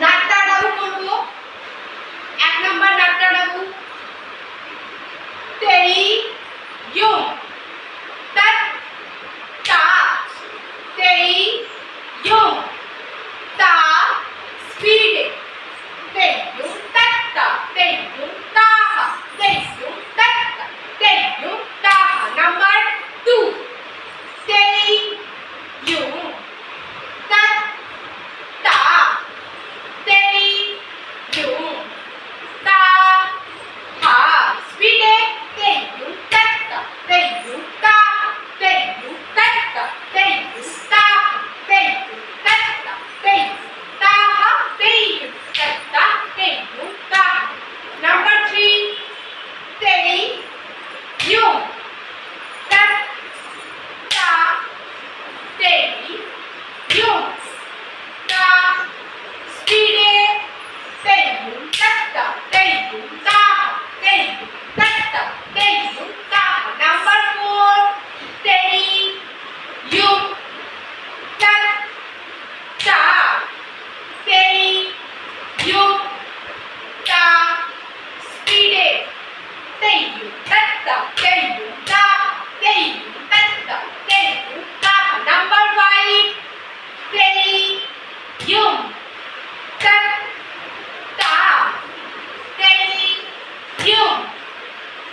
নাকটা ডাবু করব। 1 নাম্বার নাকটা ডাবু। তেই ইউং তত তা তেই ইউং তা স্পিড তেই ইউং তত তা তেই ইউং তা তেই ইউং তত তা তেই ইউং তা নাম্বার 2 তেই ইউং তত তা তেই ইউং তা হা স্পিডে তেই ইউং তত তা তেই ইউং তা তেই ইউং তত তা তেই ইউং তা তেই ইউং তত তা তেই তা হা তেই ইউং তত তা তেই ইউং তা নাম্বার 3 তেই ইউং তত তা তেই ইউং তা স্পিডে তেই ইউং তত তা তেই ইউং তা তেই ইউং তত তা তেই ইউং তা নাম্বার 4 তেই ইউং তত তা তেই ইউং তা স্পিডে তেই ইউং তত তা তেই ইউং তা তেই ইউং তত তা তেই ইউং তা নাম্বার 5 তেই ইউং তত তা তেই ইউং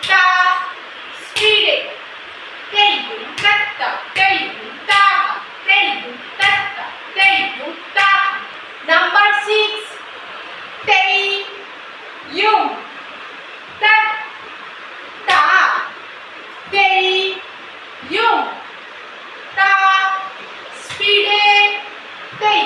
তা স্পিডে তেই ইউং তত তা তেই ইউং তা তেই ইউং তত তা তেই ইউং তা নাম্বার 6 তেই ইউং তত তা তেই ইউং তা স্পিডে তেই